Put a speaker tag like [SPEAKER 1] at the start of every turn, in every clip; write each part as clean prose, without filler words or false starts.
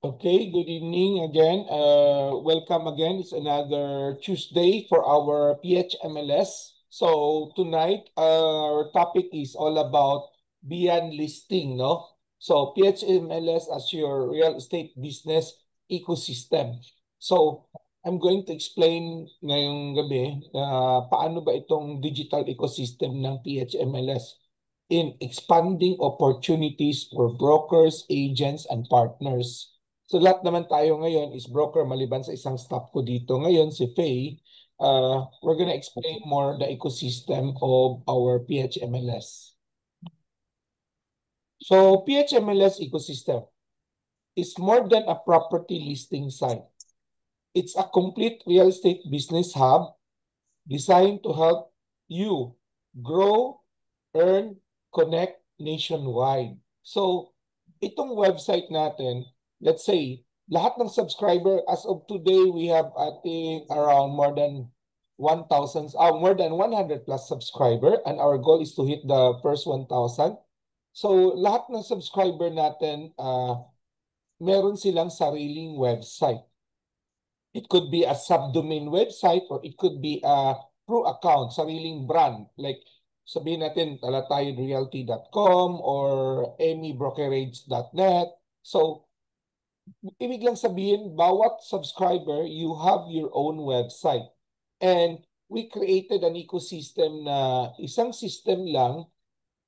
[SPEAKER 1] Okay, good evening again. Welcome again. It's another Tuesday for our PHMLS. So tonight, our topic is all about beyond listing, no? So PHMLS as your real estate business ecosystem. So I'm going to explain ngayong gabi paano ba itong digital ecosystem ng PHMLS in expanding opportunities for brokers, agents, and partners. So lahat naman tayo ngayon is broker maliban sa isang staff ko dito. Ngayon si Faye, we're gonna explain more the ecosystem of our PHMLS. So PHMLS ecosystem is more than a property listing site. It's a complete real estate business hub designed to help you grow, earn, connect nationwide. So, itong website natin, let's say, lahat ng subscriber, as of today, we have, I think, around more than 100 plus subscriber, and our goal is to hit the first 1,000. So, lahat ng subscriber natin, meron silang sariling website. It could be a subdomain website or it could be a pro account, sariling brand. Like sabihin natin talatayorealty.com or amybrokerage.net. So, ibig lang sabihin, bawat subscriber, you have your own website. And we created an ecosystem na isang system lang,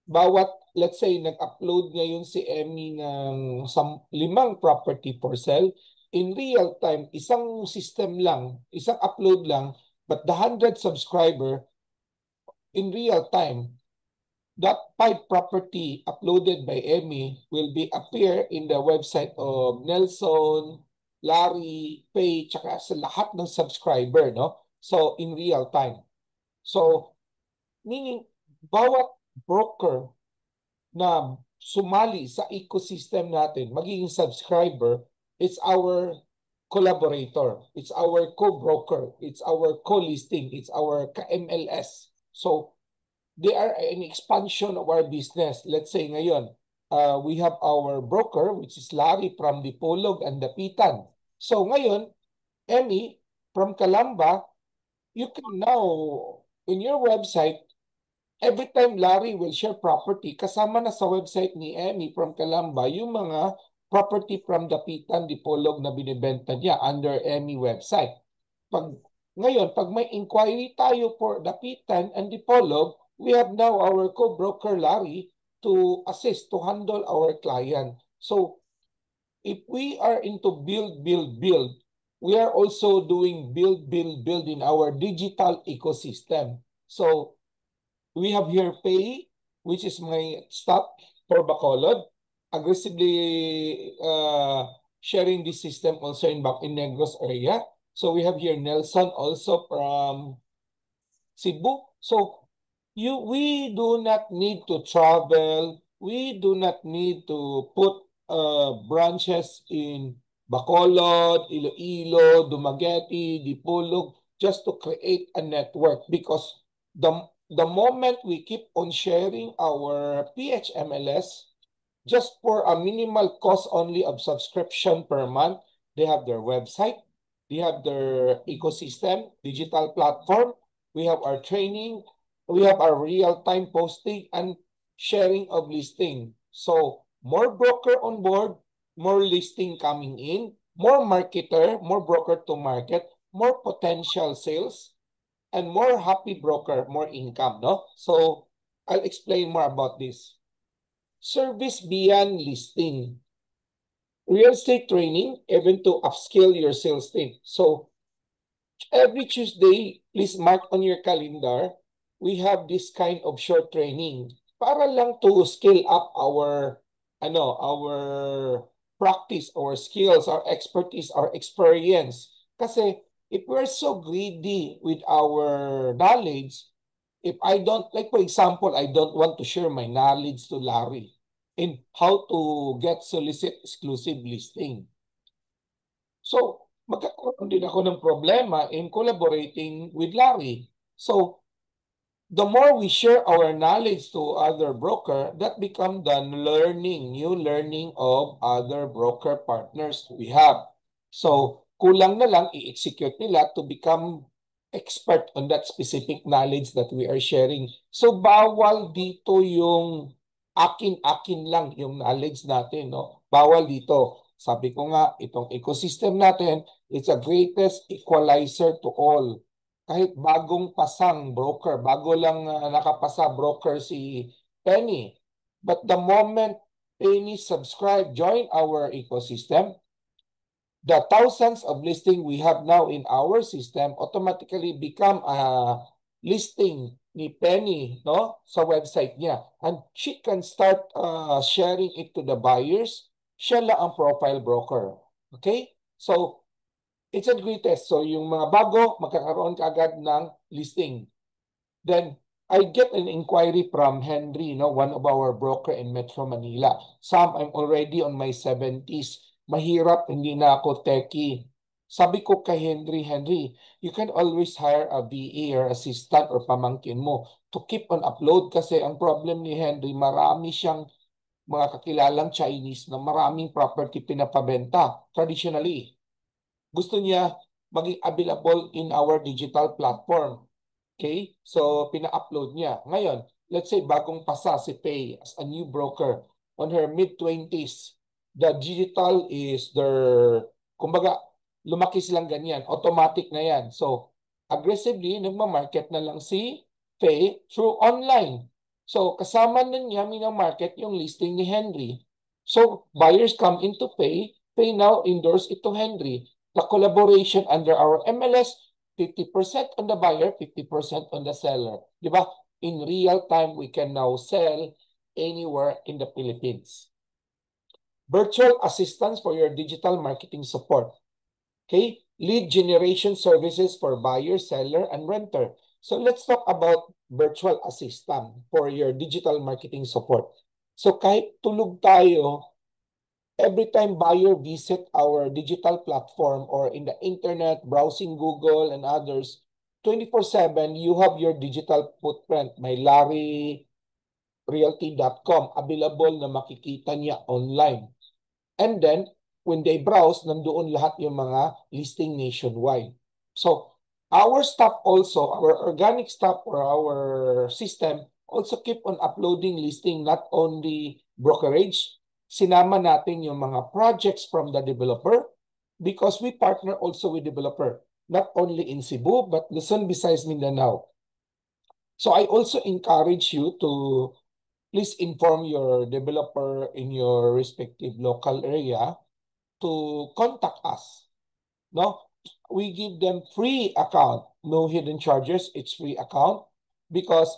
[SPEAKER 1] bawat, let's say, nag-upload ngayon si Emmy ng 5 property for sale, in real time, isang system lang, isang upload lang, but the 100 subscriber, in real time, that 5 property uploaded by Emmy will be appear in the website of Nelson, Larry, Pay, tsaka sa lahat ng subscriber, no? So, in real time. So, meaning, bawat broker na sumali sa ecosystem natin, magiging subscriber, it's our collaborator, it's our co-broker, it's our co-listing, it's our ka-MLS. So, they are an expansion of our business. Let's say ngayon, we have our broker, which is Larry from Dipolog and Dapitan. So ngayon, Emmy from Calamba, you can now, in your website, every time Larry will share property, kasama na sa website ni Emmy from Calamba, yung mga property from Dapitan, Dipolog na binibenta niya under Emmy website. Ngayon, pag may inquiry tayo for Dapitan and Dipolog, we have now our co-broker Larry to assist, to handle our client. So, if we are into build, build, build, we are also doing build, build, build in our digital ecosystem. So, we have here Pay, which is my staff for Bacolod, aggressively sharing this system also in Negros area. So we have here Nelson also from Cebu. So we do not need to travel. We do not need to put branches in Bacolod, Iloilo, Dumaguete, Dipolog, just to create a network, because the moment we keep on sharing our PHMLS just for a minimal cost only of subscription per month, they have their website, they have their ecosystem, digital platform, we have our training, we have our real-time posting and sharing of listing. So more broker on board, more listing coming in, more marketer, more broker to market, more potential sales, and more happy broker, more income, no? So I'll explain more about this. Service beyond listing. Real estate training, even to upskill your sales team. So every Tuesday, please mark on your calendar, we have this kind of short training para lang to scale up our practice, our skills, our expertise, our experience. Kasi if we're so greedy with our knowledge, if I don't, like for example, I don't want to share my knowledge to Larry in how to get solicit exclusive listing. So, magkakaroon din ako ng problema in collaborating with Larry. So, the more we share our knowledge to other broker, that become the new learning of other broker partners we have. So, kulang na lang i-execute nila to become expert on that specific knowledge that we are sharing. So, bawal dito yung akin-akin lang yung knowledge natin, no? Bawal dito. Sabi ko nga, itong ecosystem natin, it's a greatest equalizer to all. Kahit bagong pasang broker, bago lang nakapasa broker si Penny. But the moment Penny subscribe, join our ecosystem, the thousands of listing we have now in our system automatically become a listing ni Penny, no, sa website niya. And she can start sharing it to the buyers. Siya lang ang profile broker. Okay? So, it's a greatest. So, yung mga bago, magkakaroon ka agad ng listing. Then, I get an inquiry from Henry, one of our broker in Metro Manila. Sam, I'm already on my 70s. Mahirap, hindi na ako techie. Sabi ko kay Henry, you can always hire a VA or assistant or pamangkin mo to keep on upload kasi ang problem ni Henry, marami siyang mga kakilalang Chinese na maraming property pinapabenta traditionally. Gusto niya maging available in our digital platform. Okay? So, pina-upload niya. Ngayon, let's say bagong pasa si Pay as a new broker on her mid-20s. The digital is their, kumbaga, lumaki silang ganyan. Automatic na yan. So, aggressively, nagmamarket na lang si Pay through online. So, kasama na niya minamarket yung listing ni Henry. So, buyers come into Pay. Pay now endorse it to Henry. The collaboration under our MLS, 50% on the buyer, 50% on the seller. Di ba? In real time, we can now sell anywhere in the Philippines. Virtual assistance for your digital marketing support. Okay? Lead generation services for buyer, seller, and renter. So let's talk about virtual assistant for your digital marketing support. So kahit tulog tayo, every time buyer visit our digital platform or in the internet, browsing Google and others, 24/7, you have your digital footprint. May LarryRealty.com available na makikita niya online. And then, when they browse, nandoon lahat yung mga listing nationwide. So, our staff also, our organic staff or our system also keep on uploading listing, not only brokerage. Sinama natin yung mga projects from the developer because we partner also with developer, not only in Cebu, but Luzon, Visayas, Mindanao. So I also encourage you to please inform your developer in your respective local area to contact us. No, we give them free account, no hidden charges. It's free account because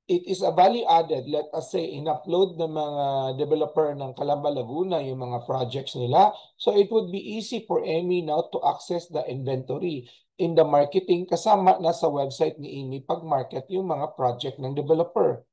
[SPEAKER 1] it is a value added. Let us say in-upload ng mga developer ng Calamba, Laguna yung mga projects nila. So it would be easy for Amy now to access the inventory in the marketing kasama na sa website ni Amy pag-market yung mga project ng developer.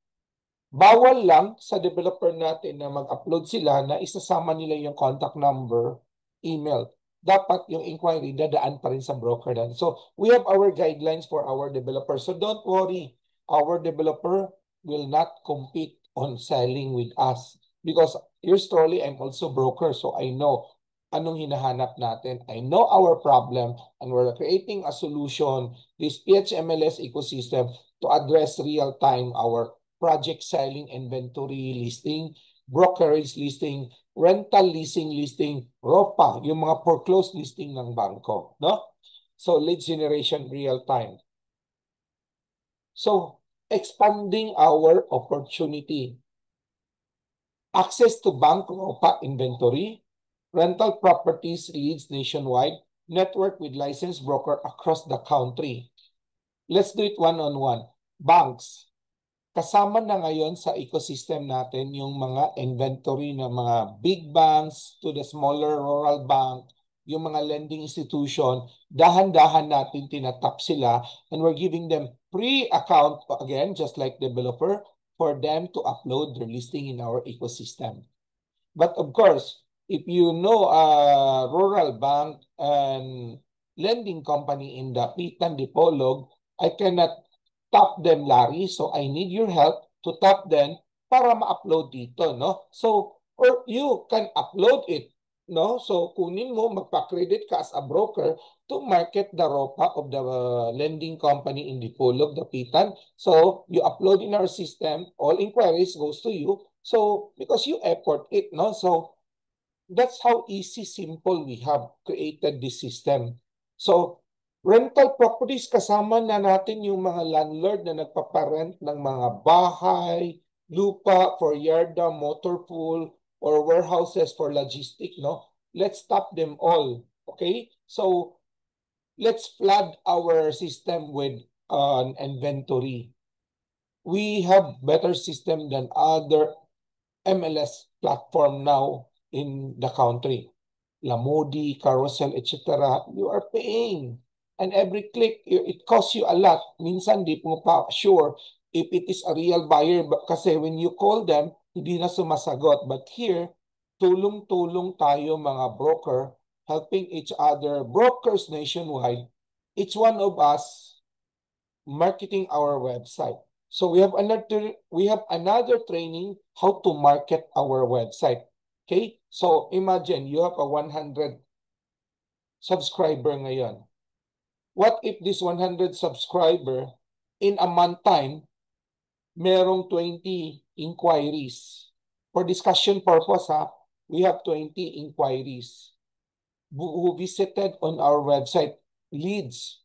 [SPEAKER 1] Bawal lang sa developer natin na mag-upload sila na isasama nila yung contact number, email. Dapat yung inquiry dadaan pa rin sa broker dan. So, we have our guidelines for our developer. So, don't worry. Our developer will not compete on selling with us. Because yours truly, I'm also broker. So, I know anong hinahanap natin. I know our problem and we're creating a solution, this PHMLS ecosystem to address real-time our project selling inventory listing, brokerage listing, rental leasing listing, ROPA, yung mga foreclosed listing ng bangko, no? So, lead generation real time. So, expanding our opportunity. Access to bank ROPA inventory, rental properties leads nationwide, network with licensed broker across the country. Let's do it one-on-one. Banks. Kasama na ngayon sa ecosystem natin yung mga inventory ng mga big banks to the smaller rural bank, yung mga lending institution, dahan-dahan natin tinatap sila and we're giving them free account, again, just like developer, for them to upload their listing in our ecosystem. But of course, if you know a rural bank and lending company in the Pitan Dipolog, I cannot tap them, Larry. So I need your help to tap them para ma-upload dito, no? So, or you can upload it, no? So kunin mo, magpa-credit ka as a broker to market the ROPA of the lending company in Dipolog, Dapitan. So you upload in our system, all inquiries goes to you. So because you effort it, no? So that's how easy, simple we have created this system. So rental properties, kasama na natin yung mga landlord na nagpaparent ng mga bahay, lupa for yarda, motor pool, or warehouses for logistic, no? Let's stop them all, okay? So let's flood our system with an inventory. We have better system than other MLS platform now in the country. Lamodi, Carousel, etc. You are paying. And every click, it costs you a lot. Minsan, di mo pa sure if it is a real buyer kasi when you call them, hindi na sumasagot. But here, tulong-tulong tayo mga broker, helping each other, brokers nationwide, each one of us marketing our website. So we have another training how to market our website. Okay? So imagine you have a 100 subscriber ngayon. What if this 100 subscriber in a month time merong 20 inquiries? For discussion purpose, we have 20 inquiries who visited on our website, leads.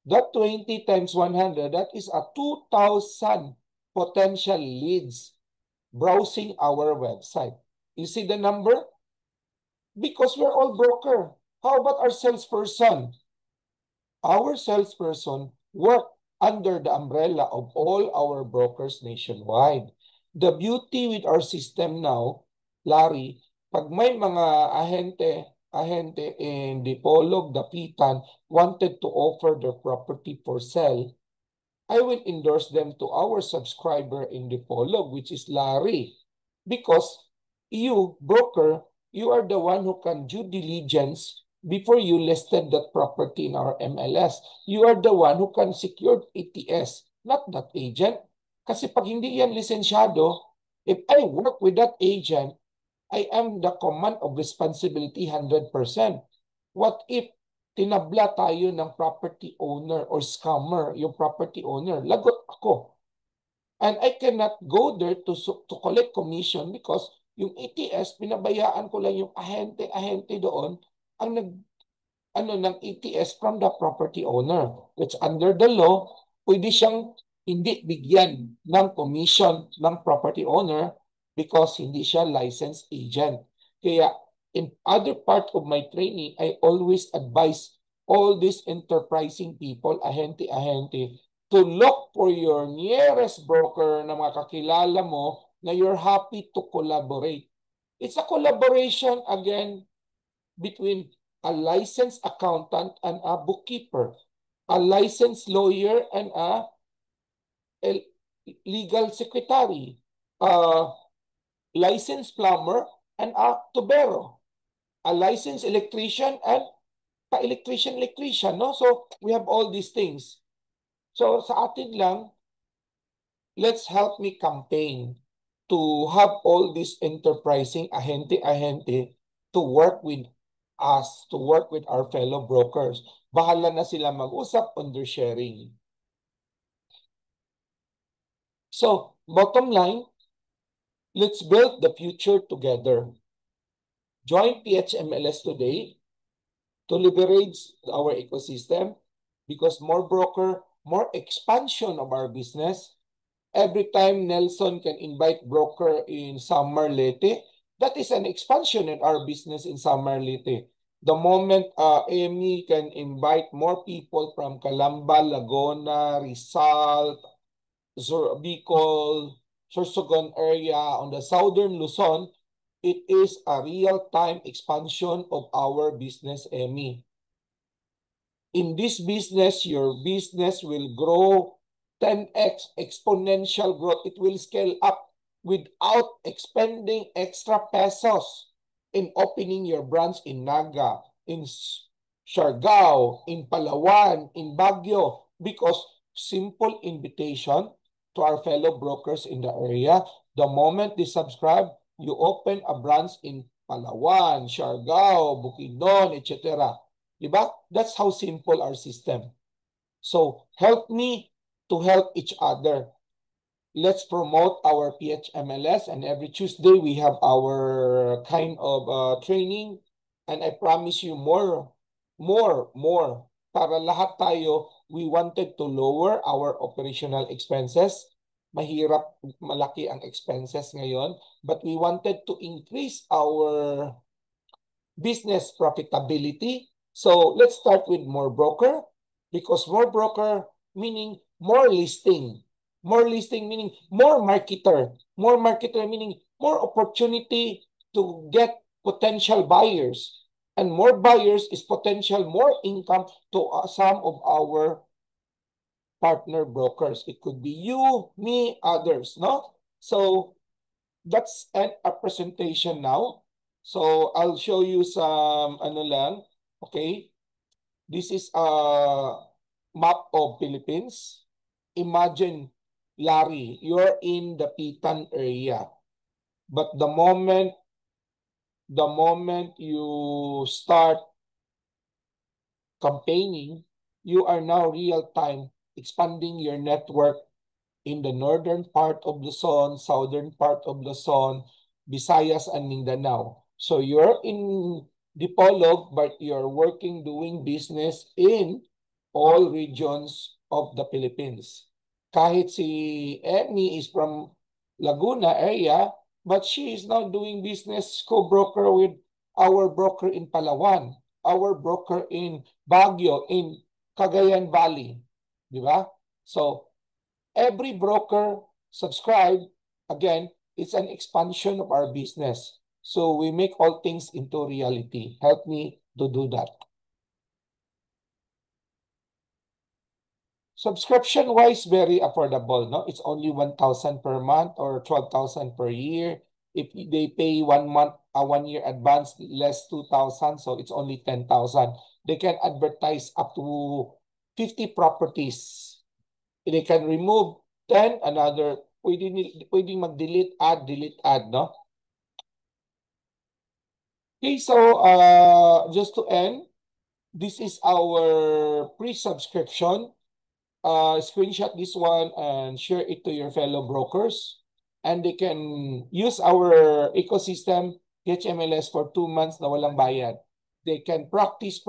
[SPEAKER 1] That 20 times 100, that is a 2,000 potential leads browsing our website. You see the number? Because we're all broker. How about our salesperson? Our salesperson work under the umbrella of all our brokers nationwide. The beauty with our system now, Larry, pag may mga ahente in Dipolog, Dapitan wanted to offer their property for sale, I will endorse them to our subscriber in Dipolog, which is Larry. Because you, broker, you are the one who can due diligence before you listed that property in our MLS. You are the one who can secure ATS, not that agent. Kasi pag hindi yan lisensyado, if I work with that agent, I am the command of responsibility 100%. What if tinabla tayo ng property owner or scammer, yung property owner, lagot ako. And I cannot go there to collect commission because yung ETS, pinabayaan ko lang yung ahente doon ang ng ETS from the property owner. Which under the law, pwede siyang hindi bigyan ng commission ng property owner because hindi siya licensed agent. Kaya in other part of my training, I always advise all these enterprising people, ahente-ahente, to look for your nearest broker na mga kakilala mo na you're happy to collaborate. It's a collaboration, again, between a licensed accountant and a bookkeeper, a licensed lawyer and a legal secretary, a licensed plumber and a tubero, a licensed electrician and electrician, no? So we have all these things. So sa atin lang, let's help me campaign to have all this enterprising ahente-ahente to work with us, to work with our fellow brokers. Bahala na sila mag-usap on their sharing. So, bottom line, let's build the future together. Join PHMLS today to leverage our ecosystem because more broker, more expansion of our business. Every time Nelson can invite broker in Samar Leyte, that is an expansion in our business in Samar Leyte. The moment Amy can invite more people from Calamba, Laguna, Rizal, Bicol, Sorsogon area on the southern Luzon, it is a real-time expansion of our business, Amy. In this business, your business will grow 10x exponential growth. It will scale up without expending extra pesos in opening your branch in Naga, in Siargao, in Palawan, in Baguio, because simple invitation to our fellow brokers in the area. The moment they subscribe, you open a branch in Palawan, Siargao, Bukidnon, etc. Diba? That's how simple our system. So help me to help each other. Let's promote our PHMLS, and every Tuesday we have our kind of training, and I promise you more. Para lahat tayo, we wanted to lower our operational expenses. Mahirap, malaki ang expenses ngayon, but we wanted to increase our business profitability. So let's start with more broker, because more broker meaning more listing. More listing meaning more marketer. More marketer meaning more opportunity to get potential buyers. And more buyers is potential more income to some of our partner brokers. It could be you, me, others, no? So that's a presentation now. So I'll show you some ano lang. Okay? This is a map of Philippines. Imagine, Larry, you're in the Pitan area. But the moment you start campaigning, you are now real time expanding your network in the northern part of Luzon, southern part of Luzon, Visayas, and Mindanao. So you're in Dipolog, but you're working, doing business in all regions of the Philippines. Kahit si Emmy is from Laguna area, but she is now doing business co-broker with our broker in Palawan, our broker in Baguio, in Cagayan Valley. Di ba? So every broker subscribe, again, it's an expansion of our business. So we make all things into reality. Help me to do that. Subscription-wise, very affordable, no? It's only 1,000 per month or 12,000 per year. If they pay 1 month, 1 year advance, less 2,000, so it's only 10,000. They can advertise up to 50 properties. They can remove 10, another, pwedeng mag-delete, delete, add, no? Okay, so just to end, this is our pre-subscription. Screenshot this one and share it to your fellow brokers. And they can use our ecosystem, HMLS, for 2 months na walang bayad. They can practice,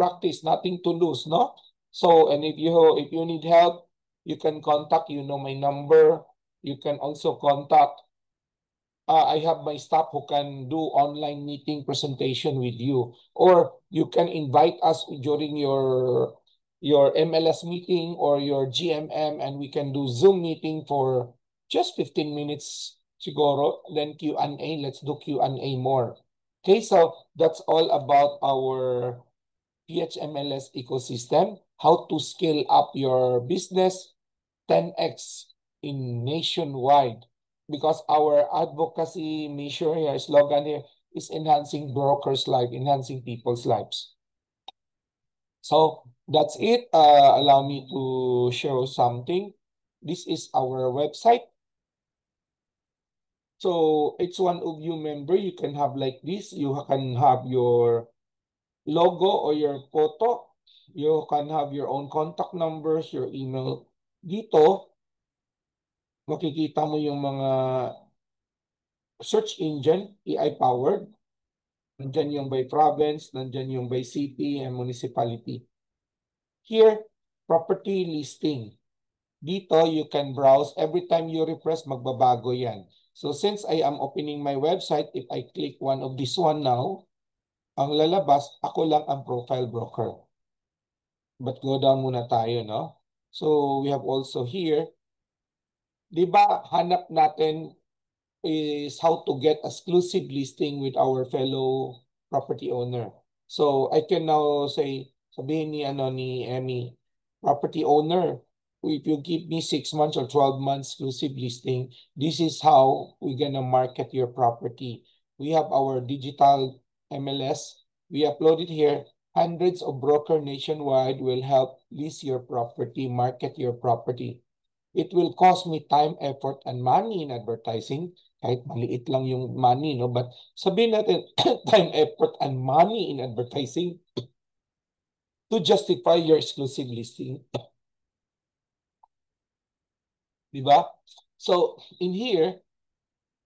[SPEAKER 1] nothing to lose, no? So, and if you need help, you can contact, you know my number. You can also contact, I have my staff who can do online meeting presentation with you. Or you can invite us during your MLS meeting or your GMM, and we can do Zoom meeting for just 15 minutes siguro. Then Q&A, let's do Q&A more. Okay, so that's all about our PHMLS ecosystem, how to scale up your business 10x in nationwide. Because our advocacy mission here, slogan here, is enhancing brokers' life, enhancing people's lives. So that's it. Allow me to show something. This is our website. So it's one of you member, you can have like this. You can have your logo or your photo. You can have your own contact numbers, your email. Dito, makikita mo yung mga search engine, AI-powered. Nandyan yung by province, nandyan yung by city and municipality. Here, property listing. Dito, you can browse. Every time you refresh, magbabago yan. So since I am opening my website, if I click one of this one now, ang lalabas, ako lang ang profile broker. But go down muna tayo, no? So we have also here, di ba, hanap natin is how to get exclusive listing with our fellow property owner. So I can now say, sabihin ni Emmy, property owner, if you give me 6 months or 12 months exclusive listing, this is how we're gonna market your property. We have our digital MLS. We upload it here. Hundreds of brokers nationwide will help list your property, market your property. It will cost me time, effort, and money in advertising. Kahit maliit lang yung money, no? But sabihin natin, time, effort, and money in advertising to justify your exclusive listing. Diba? So, in here,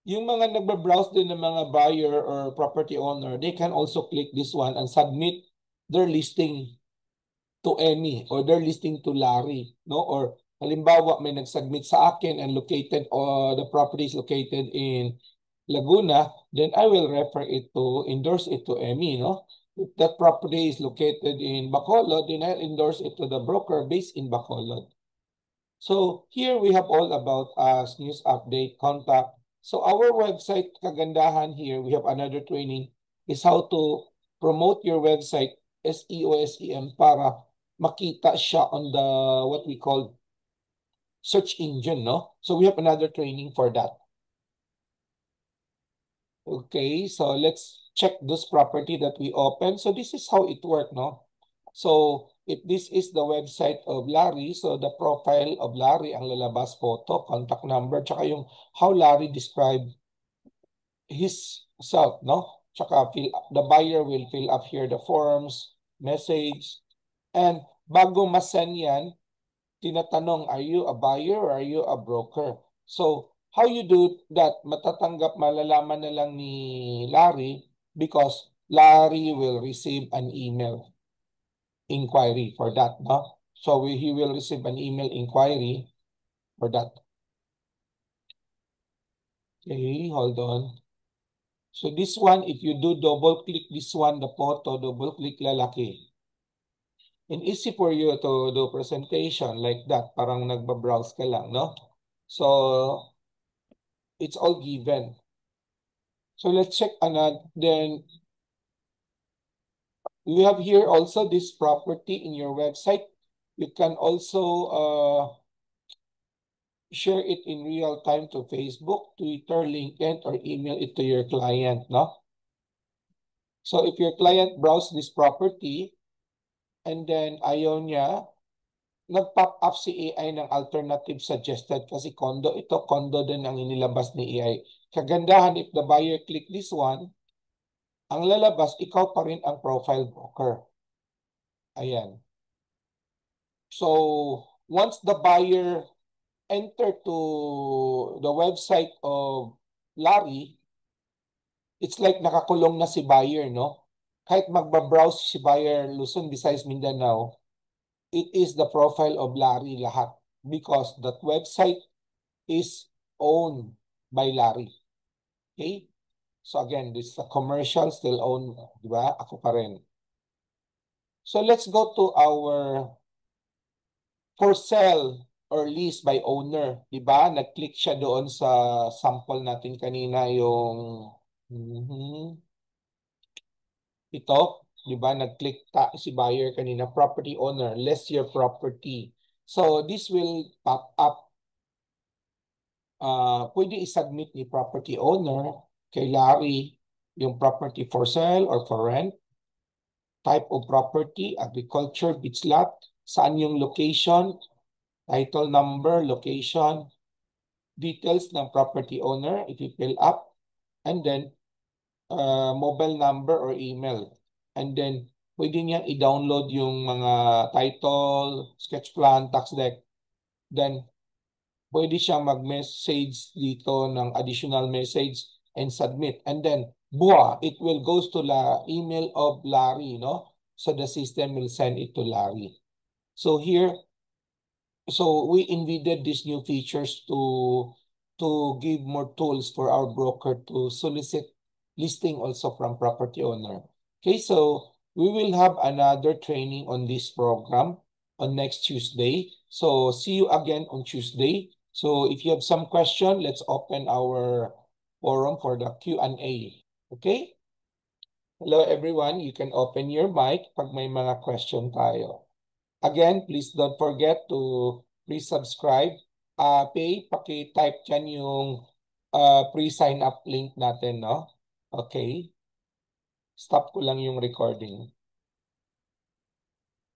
[SPEAKER 1] yung mga nagbabrowse din ng mga buyer or property owner, they can also click this one and submit their listing to Emmy or their listing to Larry, no? Or halimbawa may nag-submit sa akin and located or the property is located in Laguna, then I will refer it to endorse it to Emmy, no? If that property is located in Bacolod, then I'll endorse it to the broker based in Bacolod. So here we have all about us, news update, contact. So our website, kagandahan here, we have another training, is how to promote your website, SEO, SEM, para makita siya on the, what we call, search engine, no? So we have another training for that. Okay, so let's check this property that we open. So this is how it works, no? So if this is the website of Larry, so the profile of Larry ang lalabas, photo, contact number, tsaka yung how Larry described his self, no? Tsaka the buyer will fill up here the forms, message, and bago masend yan, tinatanong, are you a buyer or are you a broker? So how you do that, malalaman na lang ni Larry because Larry will receive an email inquiry for that, no? So he will receive an email inquiry for that. Okay, hold on. So this one, if you do double click this one, the photo, double click lalaki. And easy for you to do presentation like that. Parang nagbabrowse ka lang, no? So it's all given. So let's check another. Then we have here also this property in your website. You can also share it in real time to Facebook, Twitter, LinkedIn, or email it to your client, no? So if your client browse this property and then ayaw niya, nag-pop up si AI ng alternative suggested kasi condo. Ito, condo din ang inilabas ni AI. Kagandahan, if the buyer click this one, ang lalabas, ikaw pa rin ang profile broker. Ayan. So, once the buyer enter to the website of Larry, it's like nakakulong na si buyer, no? Kahit magbabrowse si buyer Luzon, Visayas, Mindanao, it is the profile of Larry lahat because that website is owned by Larry. Okay? So again, this is a commercial still owned, di ba? Ako pa rin. So let's go to our for sale or lease by owner, di ba? Nag-click siya doon sa sample natin kanina yung ito, di ba? Nag-click si buyer kanina, property owner, list your property. So this will pop up. Pwede i-submit ni property owner kay Larry yung property for sale or for rent, type of property, agriculture, beach lot, saan yung location, title number, location, details ng property owner, if you fill up, and then mobile number or email. And then, pwede niyang i-download yung mga title, sketch plan, tax deck. Then, pwede siyang mag-message dito ng additional message and submit. And then, buha, it will goes to the email of Larry, no? So the system will send it to Larry. So here, so we invented these new features to give more tools for our broker to solicit listing also from property owner. Okay, so we will have another training on this program on next Tuesday. So see you again on Tuesday. So if you have some question, let's open our forum for the Q&A. Okay? Hello everyone, you can open your mic pag may mga question tayo. Again, please don't forget to please subscribe. Paki-type dyan yung pre-sign up link natin, no? Okay. Stop ko lang yung recording.